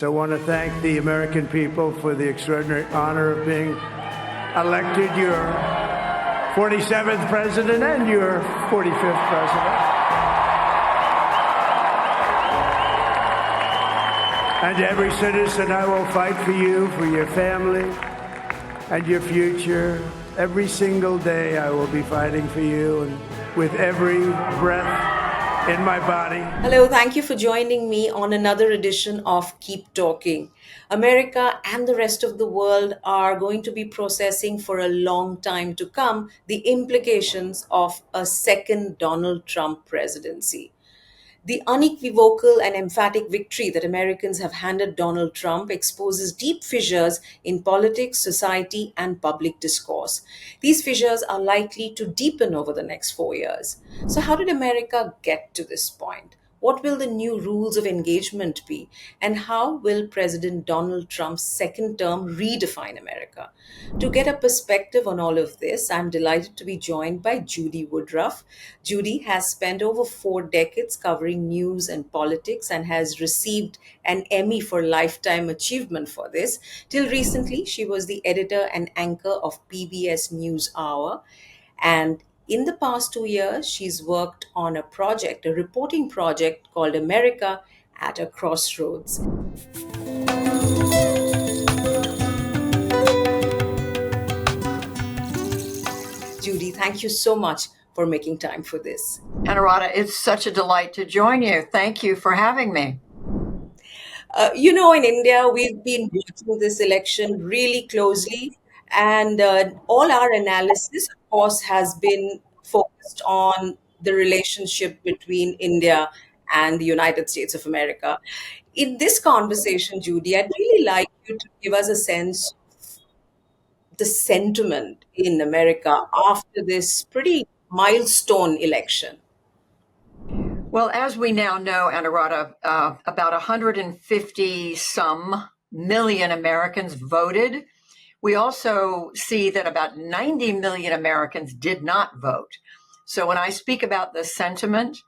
I want to thank the American people for the extraordinary honor of being elected your 47th president and your 45th president. And to every citizen, I will fight for you, for your family, and your future. Every single day, I will be fighting for you, and with every breath in my body. Hello, thank you for joining me on another edition of Keep Talking. America and the rest of the world are going to be processing for a long time to come the implications of a second Donald Trump presidency. The unequivocal and emphatic victory that Americans have handed Donald Trump exposes deep fissures in politics, society, and public discourse. These fissures are likely to deepen over the next 4 years. So, how did America get to this point? What will the new rules of engagement be? And how will President Donald Trump's second term redefine America? To get a perspective on all of this, I'm delighted to be joined by Judy Woodruff. Judy has spent over 4 decades covering news and politics and has received an Emmy for Lifetime Achievement for this. Till recently, she was the editor and anchor of PBS NewsHour. And in the past 2 years, she's worked on a project, a reporting project called America at a Crossroads. Judy, thank you so much for making time for this. Anuradha, it's such a delight to join you. Thank you for having me. In India, we've been watching this election really closely, and all our analysis, of course, has been focused on the relationship between India and the United States of America. In this conversation, Judy, I'd really like you to give us a sense of the sentiment in America after this pretty milestone election. Well, as we now know, Anuradha, about 150 some million Americans voted. We also see that about 90 million Americans did not vote. So when I speak about the sentiment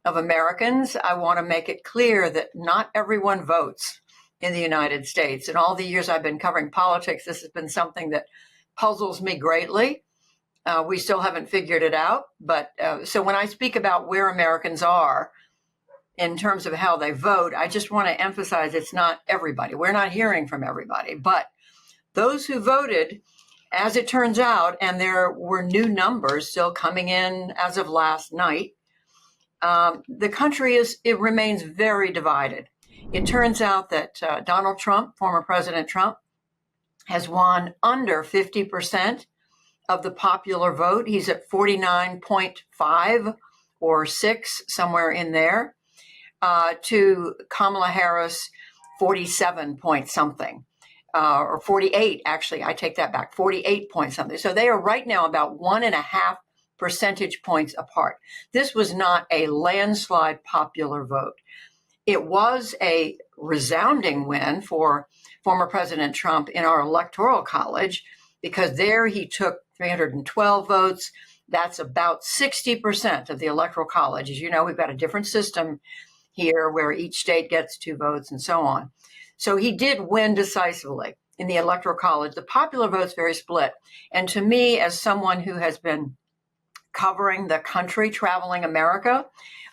of Americans, I want to make it clear that not everyone votes in the United States. In all the years I've been covering politics, this has been something that puzzles me greatly. We still haven't figured it out. But so when I speak about where Americans are in terms of how they vote, I just want to emphasize it's not everybody. We're not hearing from everybody. But those who voted, as it turns out, and there were new numbers still coming in as of last night, the country remains very divided. It turns out that Donald Trump, former President Trump, has won under 50% of the popular vote. He's at 49.5 or 6, somewhere in there, to Kamala Harris, 47 point something, or 48, actually, I take that back, 48 point something. So they are right now about 1.5 percentage points apart. This was not a landslide popular vote. It was a resounding win for former President Trump in our electoral college, because there he took 312 votes. That's about 60% of the electoral college. As you know, we've got a different system here where each state gets 2 votes and so on. So he did win decisively in the electoral college. The popular vote's very split. And to me, as someone who has been covering the country, traveling America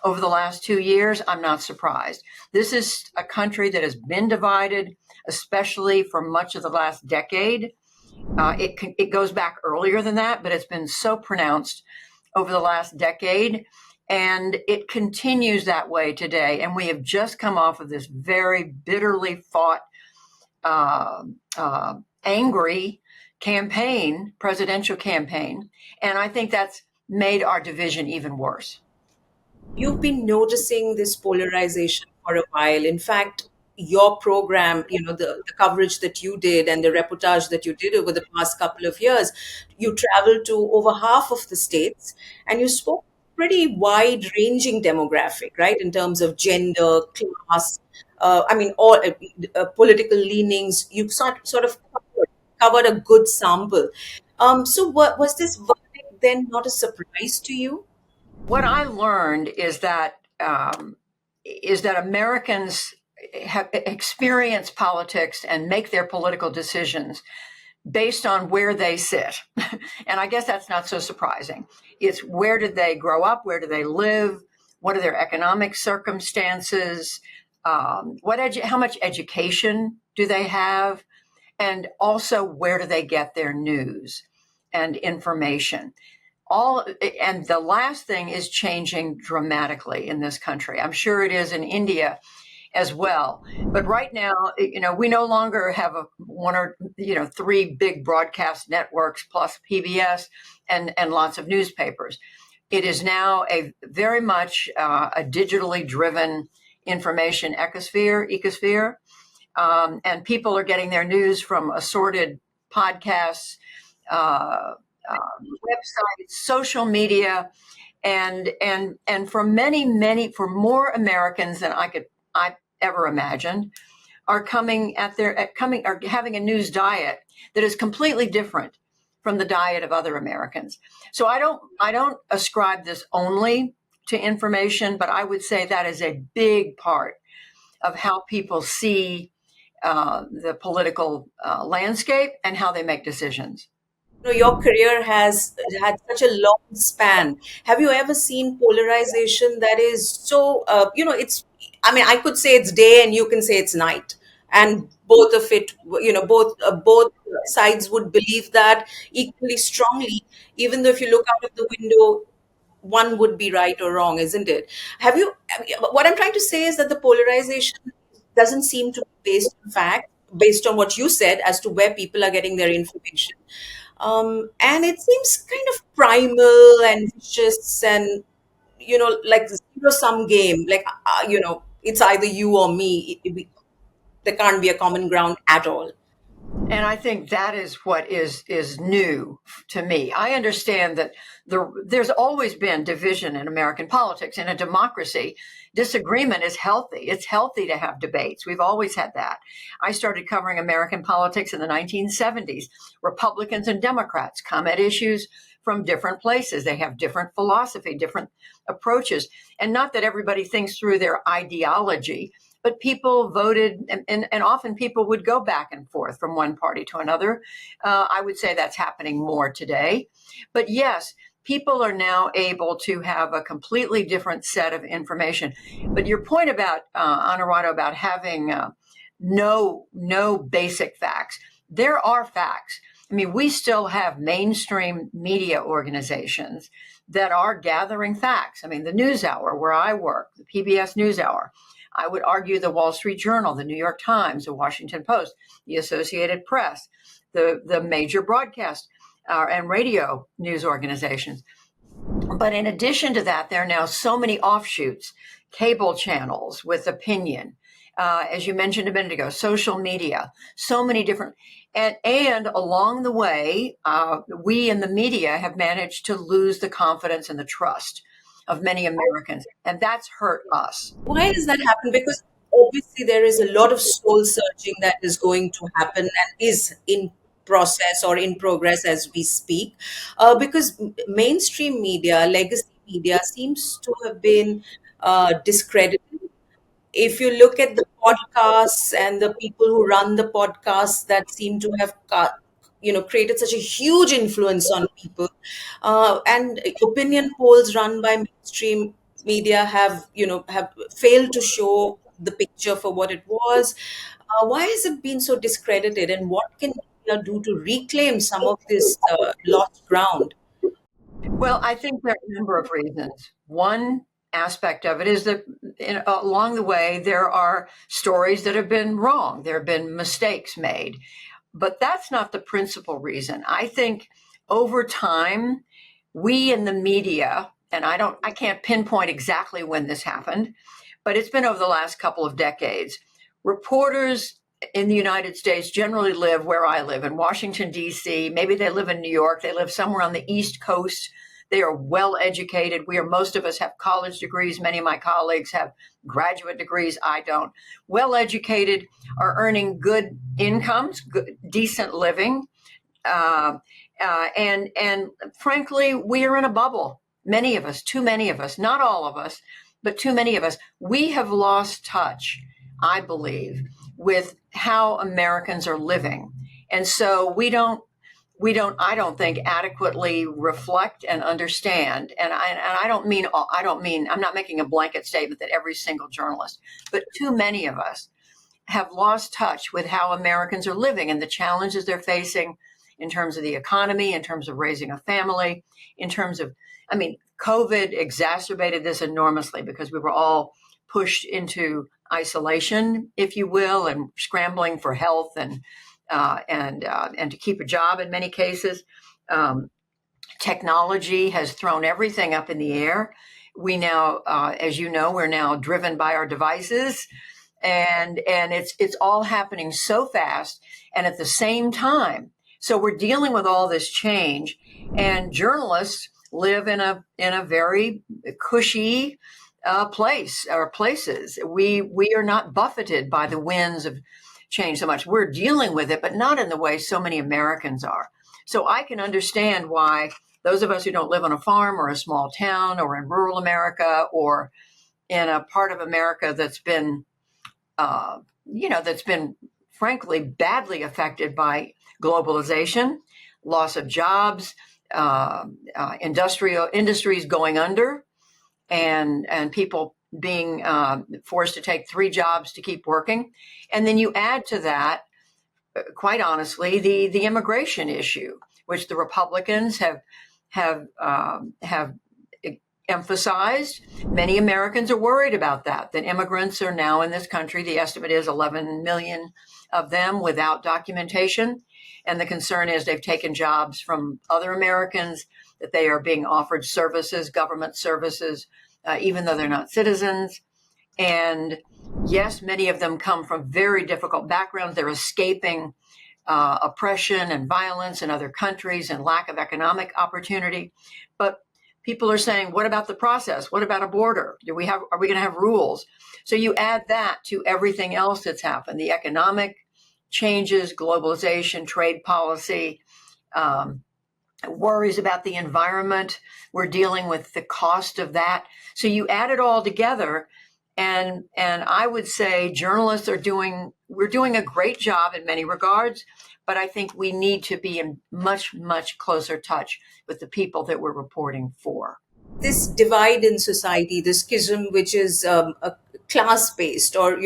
over the last 2 years, I'm not surprised. This is a country that has been divided, especially for much of the last decade. It goes back earlier than that, but it's been so pronounced over the last decade, and it continues that way today. And we have just come off of this very bitterly fought, angry campaign, presidential campaign, and I think that's made our division even worse. You've been noticing this polarization for a while. In fact, your program, the coverage that you did and the reportage that you did over the past couple of years, you traveled to over half of the states and you spoke pretty wide ranging demographic, right? In terms of gender, class, all political leanings. You sort of covered a good sample. So was this verdict then not a surprise to you? What I learned is that Americans experience politics and make their political decisions based on where they sit. And I guess that's not so surprising. It's where did they grow up? Where do they live? What are their economic circumstances? How much education do they have? And also, where do they get their news and information? And the last thing is changing dramatically in this country. I'm sure it is in India as well. But right now, we no longer have one or three big broadcast networks plus PBS and lots of newspapers. It is now a very much a digitally driven information ecosphere. And people are getting their news from assorted podcasts, websites, social media, and for for more Americans than I ever imagined, are having a news diet that is completely different from the diet of other Americans. So I don't ascribe this only to information, but I would say that is a big part of how people see the political landscape and how they make decisions. Your career has had such a long span. Have you ever seen polarization that is so, I could say it's day and you can say it's night. And both of it, both sides would believe that equally strongly, even though if you look out of the window, one would be right or wrong, isn't it? What I'm trying to say is that the polarization doesn't seem to be based on fact, based on what you said as to where people are getting their information. And it seems kind of primal and vicious and, like zero-sum game. Like, it's either you or me. There can't be a common ground at all. And I think that is what is new to me. I understand that there's always been division in American politics. In a democracy, disagreement is healthy. It's healthy to have debates. We've always had that. I started covering American politics in the 1970s. Republicans and Democrats come at issues from different places. They have different philosophy, different approaches. And not that everybody thinks through their ideology, but people voted, and often people would go back and forth from one party to another. I would say that's happening more today. But yes, people are now able to have a completely different set of information. But your point about, Anuradha, about having no basic facts, there are facts. I mean, we still have mainstream media organizations that are gathering facts. I mean, the NewsHour, where I work, the PBS NewsHour, I would argue the Wall Street Journal, the New York Times, the Washington Post, the Associated Press, the major broadcast and radio news organizations. But in addition to that, there are now so many offshoots, cable channels with opinion, as you mentioned a minute ago, social media, so many different, and along the way, we in the media have managed to lose the confidence and the trust of many Americans, and that's hurt us. Why does that happen? Because obviously there is a lot of soul searching that is going to happen and is in process or in progress as we speak, because mainstream media, legacy media, seems to have been discredited. If you look at the podcasts and the people who run the podcasts that seem to have created such a huge influence on people, and opinion polls run by mainstream media have failed to show the picture for what it was. Why has it been so discredited, and what can media do to reclaim some of this lost ground? Well, I think there are a number of reasons. One aspect of it is that along the way, there are stories that have been wrong. There have been mistakes made. But that's not the principal reason. I think over time, we in the media, and I can't pinpoint exactly when this happened, but it's been over the last couple of decades. Reporters in the United States generally live where I live, in Washington, D.C. Maybe they live in New York. They live somewhere on the East Coast. They are well educated. Most of us have college degrees. Many of my colleagues have graduate degrees. I don't. Well educated, are earning good incomes, decent living. And frankly, we are in a bubble. Many of us, too many of us, not all of us, but too many of us. We have lost touch I believe, with how Americans are living. And so I don't think adequately reflect and understand. And I don't mean, I'm not making a blanket statement that every single journalist, but too many of us have lost touch with how Americans are living and the challenges they're facing in terms of the economy, in terms of raising a family, in terms of, COVID exacerbated this enormously because we were all pushed into isolation, if you will, and scrambling for health and to keep a job in many cases. Technology has thrown everything up in the air. We now, as you know, we're now driven by our devices, and it's all happening so fast and at the same time. So we're dealing with all this change, and journalists live in a very cushy place or places. We are not buffeted by the winds of change so much. We're dealing with it, but not in the way so many Americans are. So I can understand why those of us who don't live on a farm or a small town or in rural America or in a part of America that's been, frankly badly affected by globalization, loss of jobs, industries going under, and people being forced to take 3 jobs to keep working. And then you add to that, quite honestly, the immigration issue, which the Republicans have emphasized. Many Americans are worried about that immigrants are now in this country. The estimate is 11 million of them without documentation. And the concern is they've taken jobs from other Americans, that they are being offered services, government services, even though they're not citizens. And yes, many of them come from very difficult backgrounds. They're escaping oppression and violence in other countries and lack of economic opportunity. But people are saying, what about the process? What about a border? Are we going to have rules? So you add that to everything else that's happened, the economic changes, globalization, trade policy, worries about the environment. We're dealing with the cost of that. So you add it all together, and I would say journalists we're doing a great job in many regards, but I think we need to be in much, much closer touch with the people that we're reporting for. This divide in society, this schism, which is a class-based, or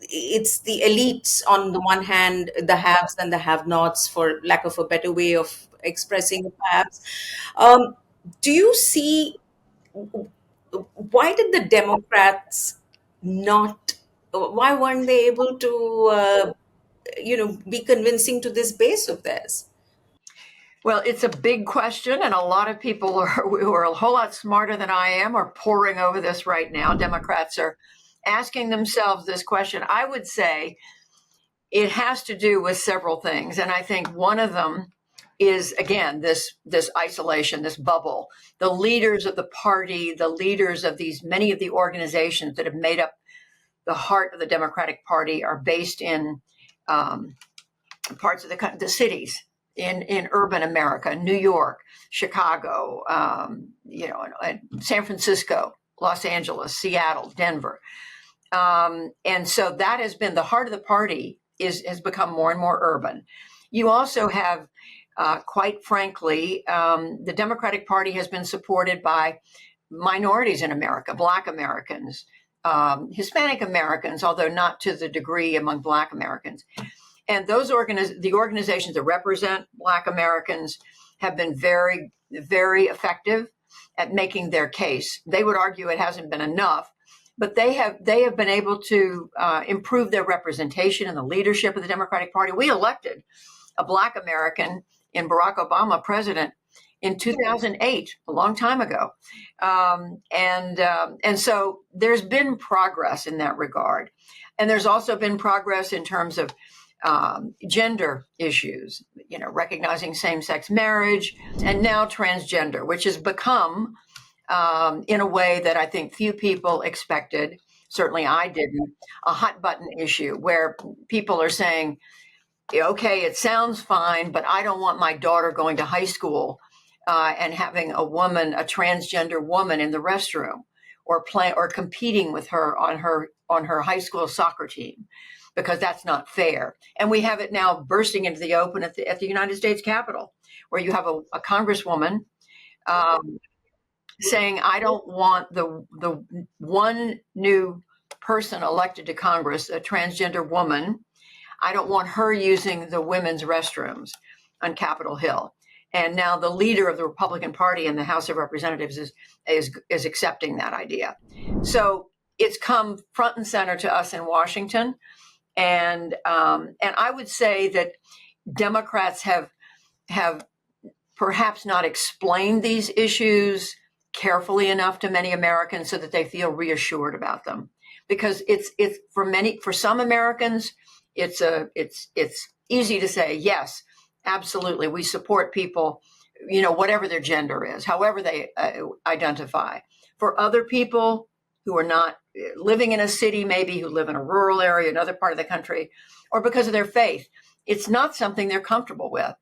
it's the elites on the one hand, the haves and the have-nots, for lack of a better way of expressing it, perhaps. Do you see, why did the Democrats not? Why weren't they able to, be convincing to this base of theirs? Well, it's a big question, and a lot of people who are a whole lot smarter than I am are poring over this right now. Democrats are asking themselves this question. I would say it has to do with several things, and I think one of them is, again, this isolation, this bubble. The leaders of the party, the leaders of many of the organizations that have made up the heart of the Democratic Party are based in parts of the cities. In urban America, New York, Chicago, San Francisco, Los Angeles, Seattle, Denver. And so that has been the heart of the party has become more and more urban. You also have, quite frankly, the Democratic Party has been supported by minorities in America, Black Americans, Hispanic Americans, although not to the degree among Black Americans. And the organizations that represent Black Americans have been very, very effective at making their case. They would argue it hasn't been enough, but they have been able to improve their representation in the leadership of the Democratic Party. We elected a Black American in Barack Obama president in 2008, a long time ago. And so there's been progress in that regard. And there's also been progress in terms of gender issues, recognizing same-sex marriage, and now transgender, which has become, in a way that I think few people expected, certainly I didn't, a hot button issue where people are saying, okay, it sounds fine, but I don't want my daughter going to high school and having a transgender woman in the restroom, or competing with her on her high school soccer team, because that's not fair. And we have it now bursting into the open at the United States Capitol, where you have a congresswoman saying, I don't want the one new person elected to Congress, a transgender woman, I don't want her using the women's restrooms on Capitol Hill. And now the leader of the Republican Party in the House of Representatives is accepting that idea. So it's come front and center to us in Washington, and I would say that Democrats have perhaps not explained these issues carefully enough to many Americans so that they feel reassured about them. Because it's for some Americans, it's easy to say, yes, absolutely, we support people, whatever their gender is, however they identify. For other people who are not living in a city, maybe who live in a rural area, another part of the country, or because of their faith, it's not something they're comfortable with.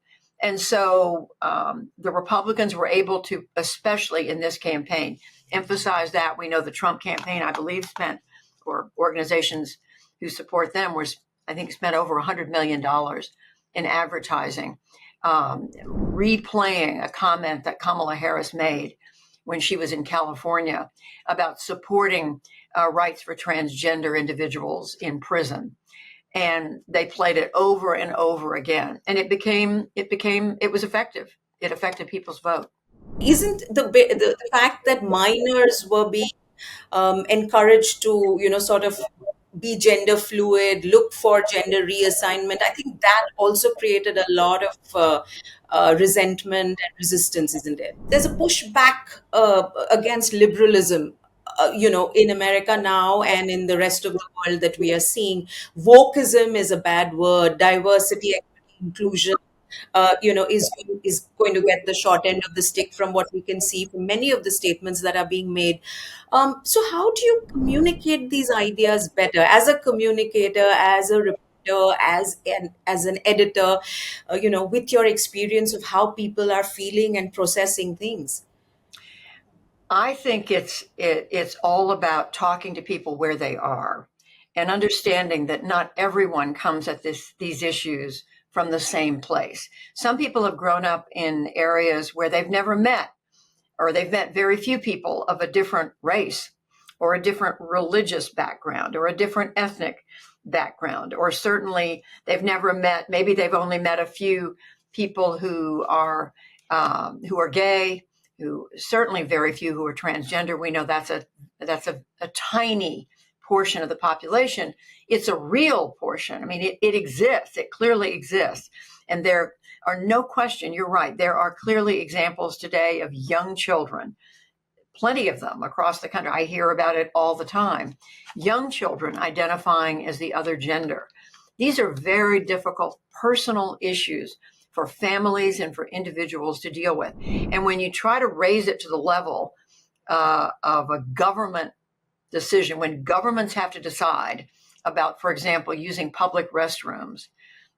And so the Republicans were able to, especially in this campaign, emphasize that. We know the Trump campaign, I believe, or organizations who support them spent over $100 million in advertising, replaying a comment that Kamala Harris made when she was in California about supporting rights for transgender individuals in prison. And they played it over and over again. And it was effective. It affected people's vote. Isn't the fact that minors were being encouraged to, sort of be gender fluid, look for gender reassignment, I think that also created a lot of resentment and resistance, isn't it? There's a pushback against liberalism, in America now and in the rest of the world that we are seeing. Wokeism is a bad word. Diversity, equity, inclusion, is going to get the short end of the stick from what we can see from many of the statements that are being made. So how do you communicate these ideas better as a communicator, as a reporter, as an editor, with your experience of how people are feeling and processing things? I think it's all about talking to people where they are and understanding that not everyone comes at these issues from the same place. Some people have grown up in areas where they've never met, or they've met very few people of a different race or a different religious background or a different ethnic background, or certainly maybe they've only met a few people who are gay, who certainly very few who are transgender. We know that's a tiny portion of the population. It's a real portion. I mean, it exists. It clearly exists. And there are no question, you're right, there are clearly examples today of young children, plenty of them across the country. I hear about it all the time. Young children identifying as the other gender. These are very difficult personal issues for families and for individuals to deal with. And when you try to raise it to the level of a government decision, when governments have to decide about, for example, using public restrooms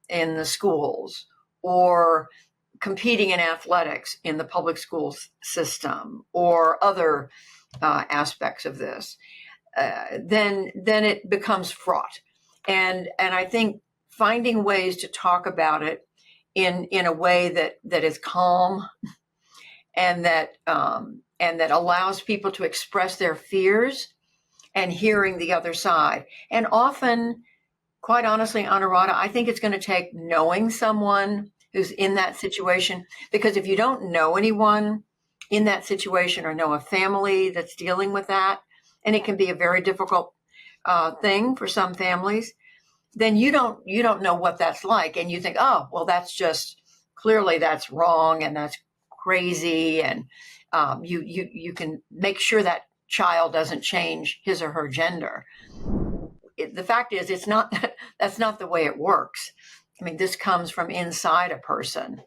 in the schools or competing in athletics in the public school system or other aspects of this, then it becomes fraught. And I think finding ways to talk about it in a way that is calm and that allows people to express their fears and hearing the other side. And often, quite honestly, Anuradha, I think it's going to take knowing someone who's in that situation, because if you don't know anyone in that situation or know a family that's dealing with that, and it can be a very difficult thing for some families, then you don't know what that's like, and you think, oh, well, that's wrong and that's crazy, and you can make sure that child doesn't change his or her gender. The fact is, that's not the way it works. I mean, this comes from inside a person,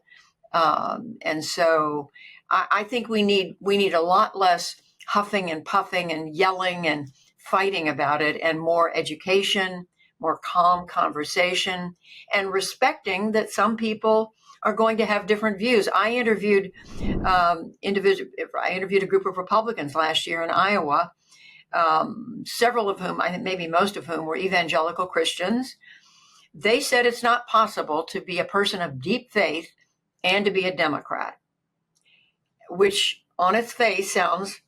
and so I think we need a lot less huffing and puffing and yelling and fighting about it, and more education, more calm conversation, and respecting that some people are going to have different views. I interviewed a group of Republicans last year in Iowa several of whom, I think maybe most of whom, were evangelical Christians. They said it's not possible to be a person of deep faith and to be a Democrat, which on its face sounds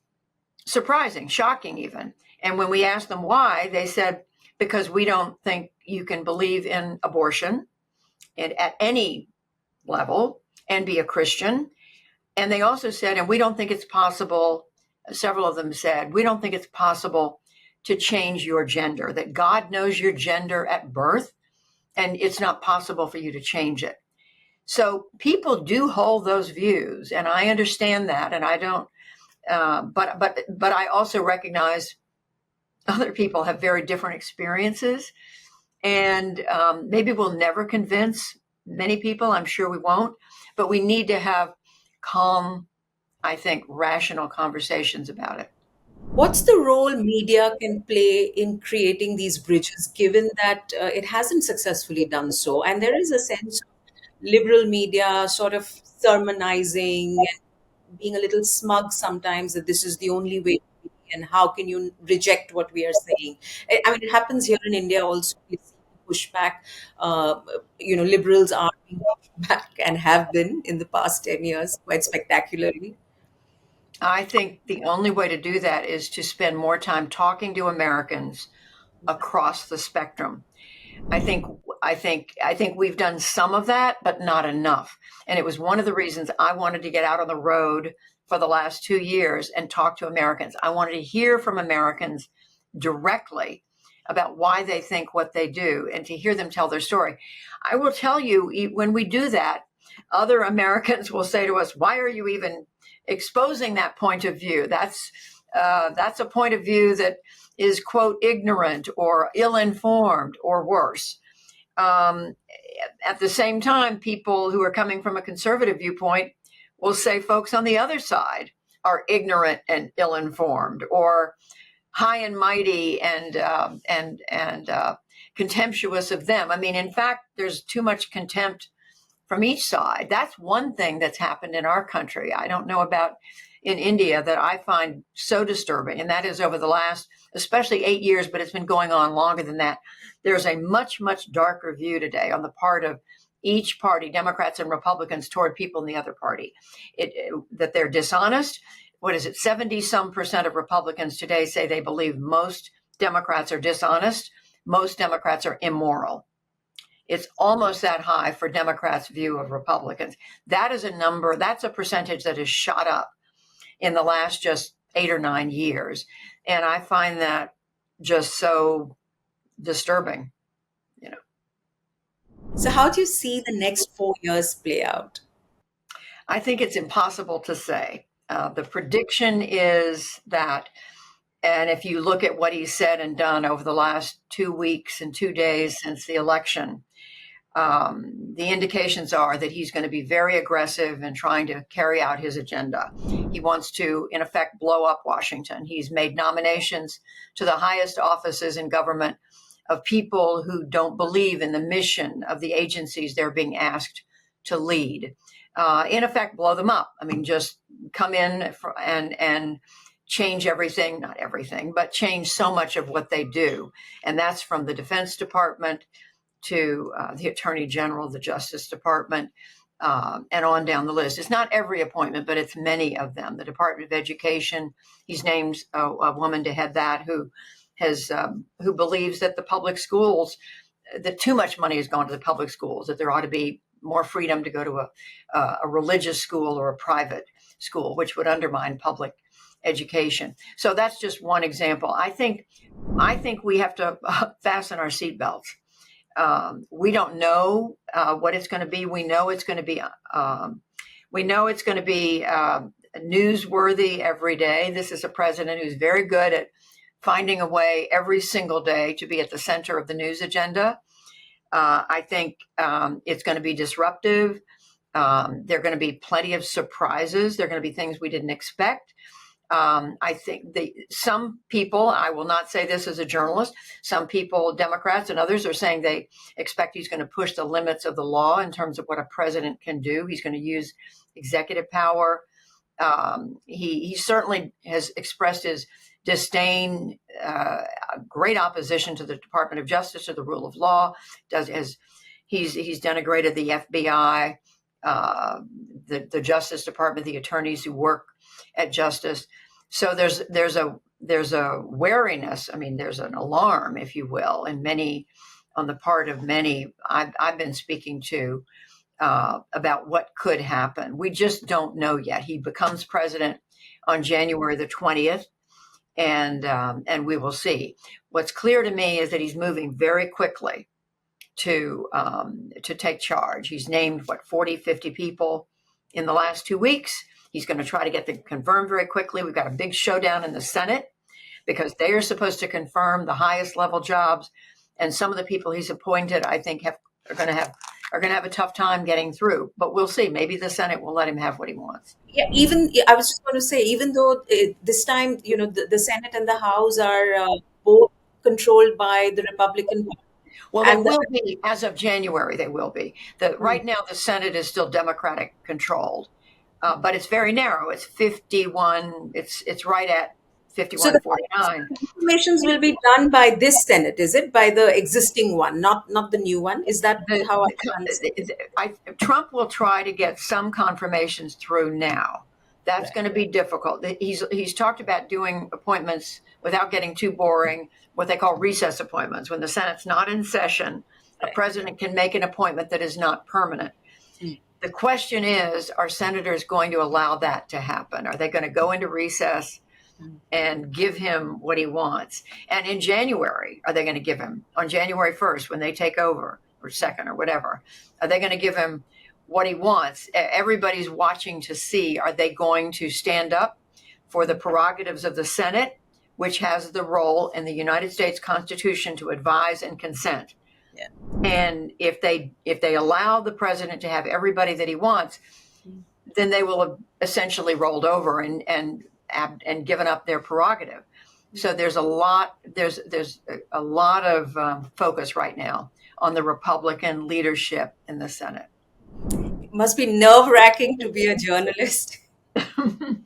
surprising, shocking even. And when we asked them why, they said, because we don't think you can believe in abortion and at any level and be a Christian. And they also said, and we don't think it's possible, several of them said, we don't think it's possible to change your gender, that God knows your gender at birth, and it's not possible for you to change it. So people do hold those views, and I understand that, and I don't, but I also recognize other people have very different experiences, and maybe we'll never convince many people. I'm sure we won't, but we need to have calm, I think, rational conversations about it. What's the role media can play in creating these bridges, given that it hasn't successfully done so? And there is a sense of liberal media sort of sermonizing and being a little smug sometimes that this is the only way to be, and how can you reject what we are saying? I mean, it happens here in India also. We see pushback. Liberals are being pushed back and have been in the past 10 years quite spectacularly. I think the only way to do that is to spend more time talking to Americans across the spectrum. I think we've done some of that, but not enough. And it was one of the reasons I wanted to get out on the road for the last 2 years and talk to Americans. I wanted to hear from Americans directly about why they think what they do and to hear them tell their story. I will tell you, when we do that, other Americans will say to us, why are you even exposing that point of view? That's a point of view that is, quote, ignorant or ill-informed or worse. At the same time, people who are coming from a conservative viewpoint will say folks on the other side are ignorant and ill-informed or high and mighty and contemptuous of them. I mean, in fact, there's too much contempt from each side. That's one thing that's happened in our country. I don't know about in India that I find so disturbing, and that is over the last, especially 8 years, but it's been going on longer than that. There's a much, much darker view today on the part of each party, Democrats and Republicans, toward people in the other party, that they're dishonest. What is it? 70% of Republicans today say they believe most Democrats are dishonest. Most Democrats are immoral. It's almost that high for Democrats' view of Republicans. That is a number, that's a percentage that has shot up in the last just 8 or 9 years. And I find that just so disturbing, So, how do you see the next 4 years play out? I think it's impossible to say. The prediction is that, and if you look at what he's said and done over the last 2 weeks and 2 days since the election, the indications are that he's going to be very aggressive in trying to carry out his agenda. He wants to, in effect, blow up Washington. He's made nominations to the highest offices in government of people who don't believe in the mission of the agencies they're being asked to lead. In effect, blow them up. I mean, just come in and change everything, not everything, but change so much of what they do. And that's from the Defense Department to the Attorney General, the Justice Department, and on down the list. It's not every appointment, but it's many of them. The Department of Education, he's named a woman to head that who believes that the public schools, that too much money has gone to the public schools, that there ought to be more freedom to go to a religious school or a private school, which would undermine public education. So that's just one example. I think we have to fasten our seatbelts. We don't know what it's going to be. We know it's going to be. Newsworthy every day. This is a president who's very good at finding a way every single day to be at the center of the news agenda. I think it's going to be disruptive. There are going to be plenty of surprises. There are going to be things we didn't expect. I think some people, I will not say this as a journalist, some people, Democrats and others, are saying they expect he's going to push the limits of the law in terms of what a president can do. He's going to use executive power. He certainly has expressed his disdain, great opposition to the Department of Justice, to the rule of law. He's denigrated the FBI, the Justice Department, the attorneys who work at justice. So there's a wariness. I mean, there's an alarm, if you will, on the part of many I've been speaking to about what could happen. We just don't know yet. He becomes president on January the 20th, and we will see. What's clear to me is that he's moving very quickly to take charge. He's named 40, 50 people in the last 2 weeks. He's going to try to get them confirmed very quickly. We've got a big showdown in the Senate because they are supposed to confirm the highest level jobs, and some of the people he's appointed, I think, are going to have a tough time getting through. But we'll see. Maybe the Senate will let him have what he wants. Yeah, I was just going to say, even though this time, the Senate and the House are both controlled by the Republican Party. Well, they will be as of January. They will be. Right now, the Senate is still Democratic controlled, but it's very narrow. It's 51. It's right at 51, So 49. the confirmations will be done by this Senate, is it? By the existing one, not the new one? Is that how I understand? Trump will try to get some confirmations through now. That's going to be difficult. He's talked about doing appointments without getting too boring, what they call recess appointments. When the Senate's not in session, a president can make an appointment that is not permanent. The question is, are senators going to allow that to happen? Are they going to go into recess and give him what he wants? And in January, are they going to give him, on January 1st, when they take over, or 2nd, or whatever, are they going to give him what he wants? Everybody's watching to see, are they going to stand up for the prerogatives of the Senate, which has the role in the United States Constitution to advise and consent? Yeah. And if they allow the president to have everybody that he wants, then they will have essentially rolled over and given up their prerogative. So there's a lot of focus right now on the Republican leadership in the Senate. It must be nerve-wracking to be a journalist.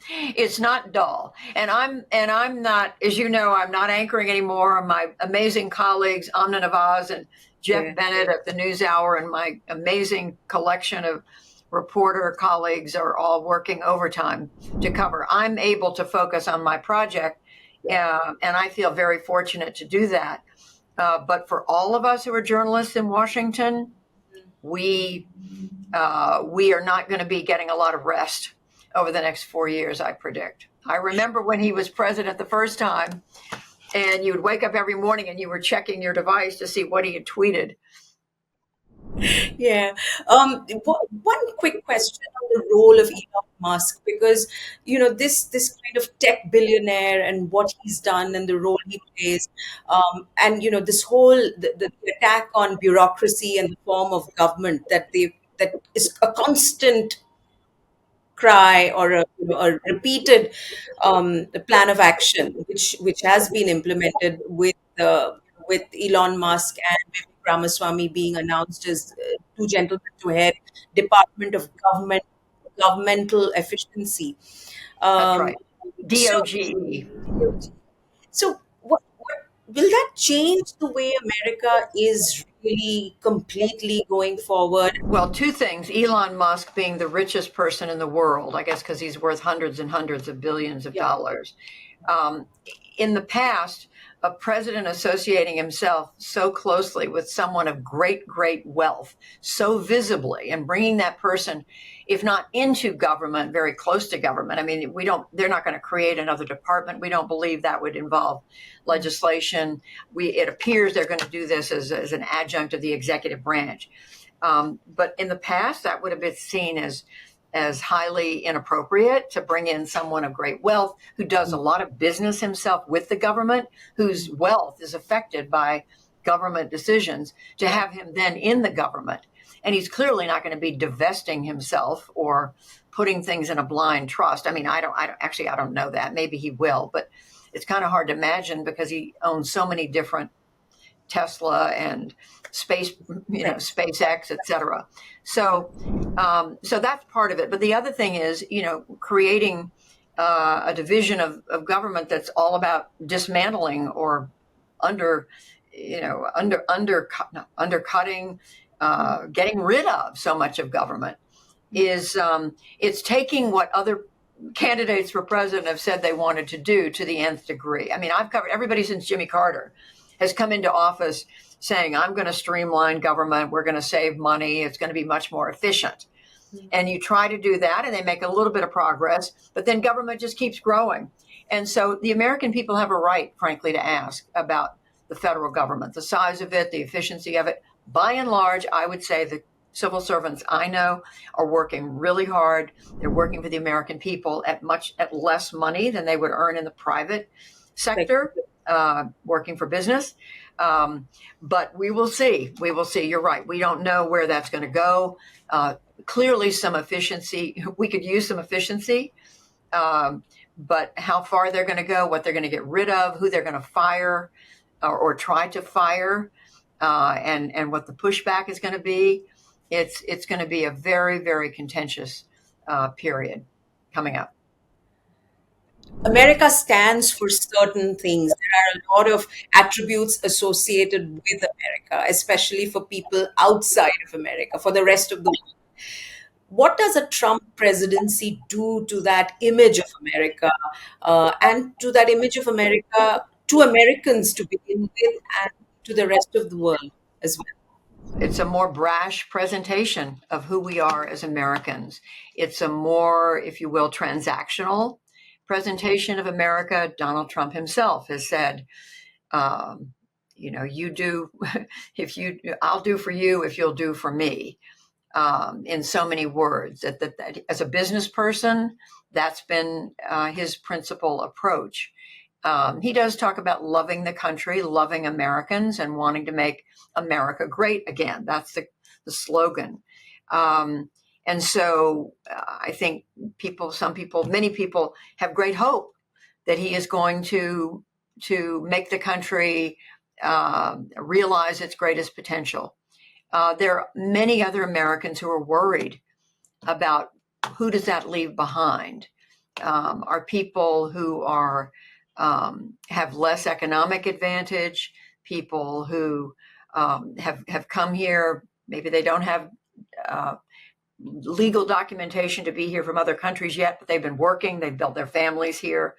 It's not dull. And I'm not, as you know, I'm not anchoring anymore. My amazing colleagues, Amna Nawaz and Jeff Bennett at the Newshour, and my amazing collection of reporter colleagues are all working overtime to cover. I'm able to focus on my project, and I feel very fortunate to do that. But for all of us who are journalists in Washington, we are not going to be getting a lot of rest over the next 4 years, I predict. I remember when he was president the first time, and you would wake up every morning and you were checking your device to see what he had tweeted. Yeah. One quick question on the role of Elon Musk, because this kind of tech billionaire and what he's done and the role he plays, and this whole the attack on bureaucracy and the form of government that is a constant cry or a repeated plan of action, which has been implemented with Elon Musk and Vivek Ramaswamy being announced as two gentlemen to head Department of Governmental Efficiency. That's right. DOGE. So what will that change the way America is really completely going forward? Well, two things. Elon Musk being the richest person in the world, I guess, because he's worth hundreds and hundreds of billions of dollars. In the past, a president associating himself so closely with someone of great, great wealth, so visibly, and bringing that person, if not into government, very close to government. I mean, they're not going to create another department. We don't believe that would involve legislation. It appears they're going to do this as an adjunct of the executive branch. But in the past, that would have been seen as highly inappropriate to bring in someone of great wealth who does a lot of business himself with the government, whose wealth is affected by government decisions, to have him then in the government. And he's clearly not going to be divesting himself or putting things in a blind trust. I mean, I don't know that. Maybe he will, but it's kind of hard to imagine because he owns so many different Tesla and SpaceX, et cetera. So that's part of it. But the other thing is, creating a division of government that's all about dismantling or undercutting, getting rid of so much of government is it's taking what other candidates for president have said they wanted to do to the nth degree. I mean, I've covered everybody since Jimmy Carter has come into office saying, I'm going to streamline government. We're going to save money. It's going to be much more efficient. And you try to do that and they make a little bit of progress, but then government just keeps growing. And so the American people have a right, frankly, to ask about the federal government, the size of it, the efficiency of it. By and large, I would say the civil servants I know are working really hard. They're working for the American people at less money than they would earn in the private sector, working for business. But we will see. We will see. You're right. We don't know where that's going to go. Clearly, some efficiency. We could use some efficiency. But how far they're going to go, what they're going to get rid of, who they're going to fire or try to fire, and what the pushback is going to be, it's going to be a very, very contentious period coming up. America stands for certain things. There are a lot of attributes associated with America, especially for people outside of America, for the rest of the world. What does a Trump presidency do to that image of America and to that image of America, to Americans to begin with, and to the rest of the world as well? It's a more brash presentation of who we are as Americans. It's a more, if you will, transactional presentation of America. Donald Trump himself has said, you do, I'll do for you if you'll do for me. In so many words, that as a business person, that's been his principal approach. He does talk about loving the country, loving Americans, and wanting to make America great again. That's the slogan. And so I think many people have great hope that he is going to make the country realize its greatest potential. There are many other Americans who are worried about who does that leave behind. Are people who are have less economic advantage, people who have come here, maybe they don't have legal documentation to be here from other countries yet, but they've been working, they've built their families here.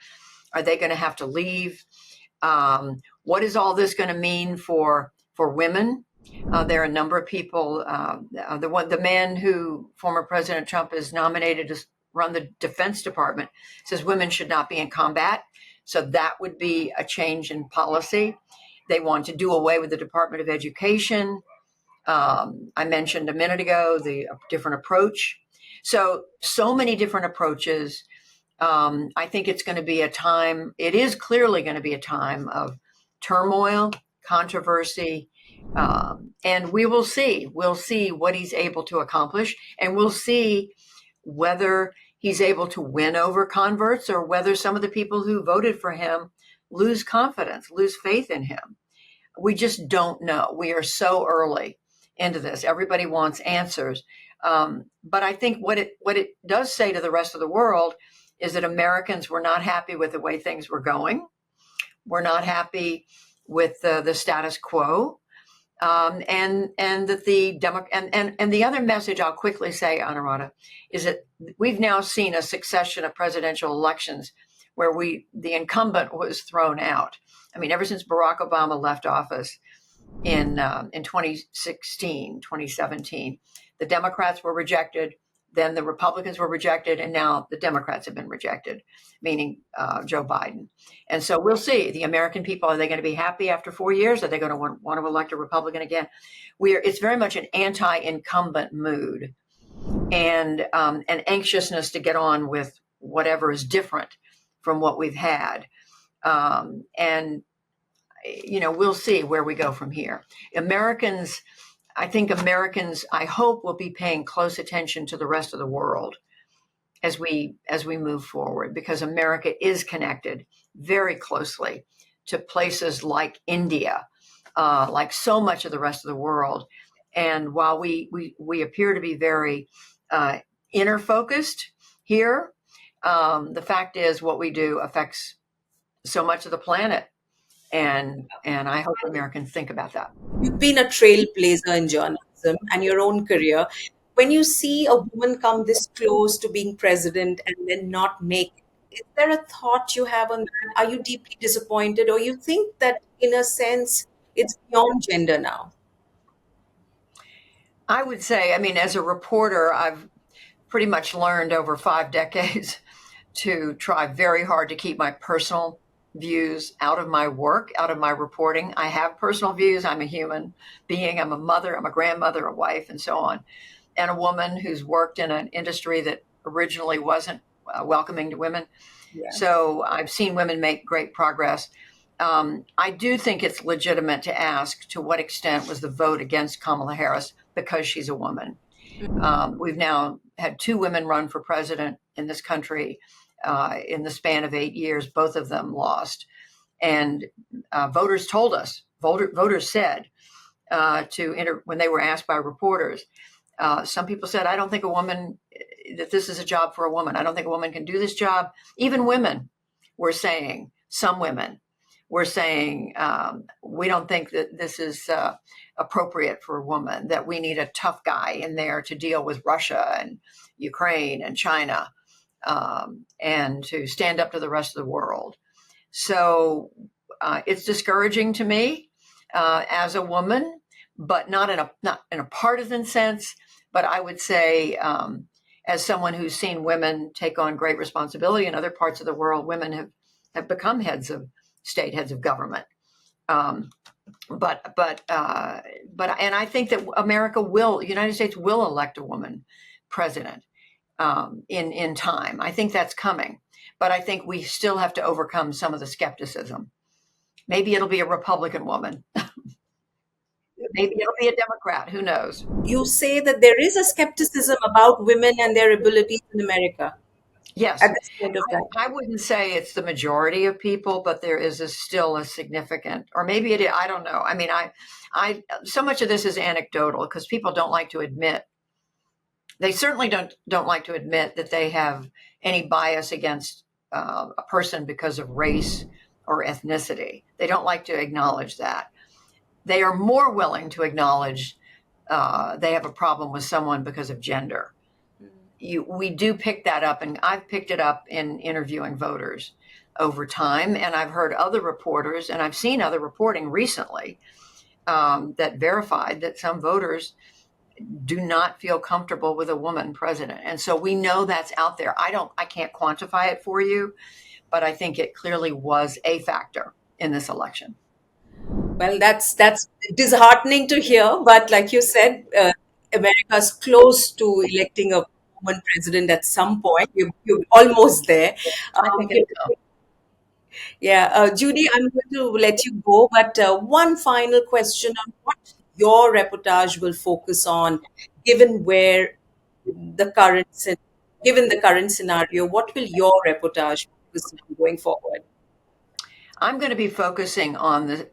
Are they going to have to leave? What is all this going to mean for women? There are a number of people. The man who former President Trump has nominated to run the Defense Department says women should not be in combat. So that would be a change in policy. They want to do away with the Department of Education. I mentioned a minute ago the different approach. So many different approaches. I think it's going to be it is clearly going to be a time of turmoil, controversy, and we will see. We'll see what he's able to accomplish, and we'll see whether he's able to win over converts or whether some of the people who voted for him lose confidence, lose faith in him. We just don't know. We are so early into this. Everybody wants answers. But I think what it does say to the rest of the world is that Americans were not happy with the way things were going. We're not happy with the status quo. And that the other message I'll quickly say, Anuradha, is that we've now seen a succession of presidential elections where the incumbent was thrown out. I mean, ever since Barack Obama left office in 2016, 2017, the Democrats were rejected, then the Republicans were rejected, and now the Democrats have been rejected, meaning Joe Biden. And so we'll see. The American people, are they going to be happy after 4 years? Are they going to want to elect a Republican again? It's very much an anti-incumbent mood and an anxiousness to get on with whatever is different from what we've had. And we'll see where we go from here. Americans, I hope, will be paying close attention to the rest of the world as we move forward, because America is connected very closely to places like India, like so much of the rest of the world. And while we appear to be very inner focused here, The fact is, what we do affects so much of the planet, and I hope Americans think about that. You've been a trailblazer in journalism and your own career. When you see a woman come this close to being president and then not make it, is there a thought you have on that? Are you deeply disappointed, or you think that in a sense it's beyond gender now? I would say, I mean, as a reporter, I've pretty much learned over 5 decades to try very hard to keep my personal views out of my work, out of my reporting. I have personal views. I'm a human being. I'm a mother, I'm a grandmother, a wife, and so on. And a woman who's worked in an industry that originally wasn't welcoming to women. Yeah. So I've seen women make great progress. I do think it's legitimate to ask, to what extent was the vote against Kamala Harris because she's a woman? We've now had 2 women run for president in this country in the span of 8 years. Both of them lost. And voters told us, voters said when they were asked by reporters, some people said, I don't think that this is a job for a woman. I don't think a woman can do this job. Even women were saying, some women were saying, we don't think that this is appropriate for a woman, that we need a tough guy in there to deal with Russia and Ukraine and China, and to stand up to the rest of the world. So it's discouraging to me as a woman, but not in a partisan sense. But I would say, as someone who's seen women take on great responsibility in other parts of the world, women have become heads of state, heads of government. And I think that the United States will elect a woman president in time. I think that's coming, but I think we still have to overcome some of the skepticism. Maybe it'll be a Republican woman. Maybe it'll be a Democrat. Who knows? You say that there is a skepticism about women and their abilities in America. Yes. At this point of time. I wouldn't say it's the majority of people, but there is still a significant, or maybe it is, I don't know. I mean, so much of this is anecdotal because people don't like to admit. They certainly don't like to admit that they have any bias against a person because of race or ethnicity. They don't like to acknowledge that. They are more willing to acknowledge they have a problem with someone because of gender. We do pick that up, and I've picked it up in interviewing voters over time, and I've heard other reporters, and I've seen other reporting recently that verified that some voters do not feel comfortable with a woman president. And so we know that's out there. I can't quantify it for you, but I think it clearly was a factor in this election. Well, that's disheartening to hear, but like you said, America's close to electing a woman president at some point. You're almost there. I think it'll come. Yeah, Judy, I'm going to let you go, but one final question on what your reportage will focus on, given the current scenario. What will your reportage focus on going forward? I'm going to be focusing on to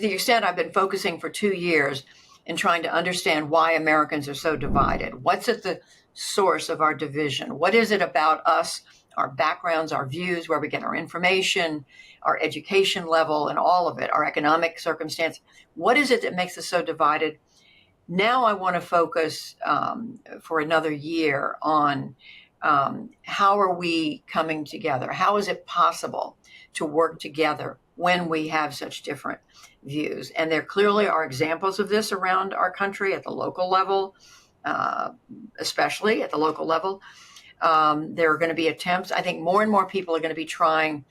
the extent I've been focusing for 2 years in trying to understand why Americans are so divided. What's at the source of our division? What is it about us, our backgrounds, our views, where we get our information, our education level, and all of it, our economic circumstance? What is it that makes us so divided? Now I want to focus for another year on how are we coming together? How is it possible to work together when we have such different views? And there clearly are examples of this around our country at the local level, especially at the local level. There are going to be attempts. I think more and more people are going to be trying,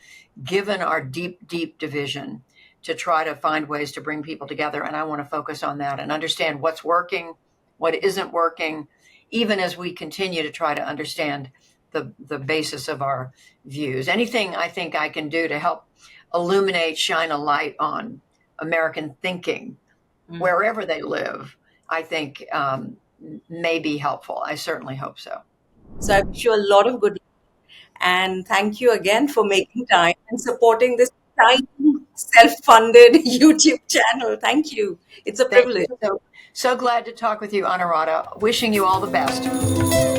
given our deep, deep division, to try to find ways to bring people together. And I want to focus on that and understand what's working, what isn't working, even as we continue to try to understand the basis of our views. Anything I think I can do to help illuminate, shine a light on American thinking, wherever they live, I think may be helpful. I certainly hope so. So I wish you a lot of good luck. And thank you again for making time and supporting this tiny self-funded YouTube channel. Thank you. It's a privilege. So glad to talk with you, Anuradha. Wishing you all the best.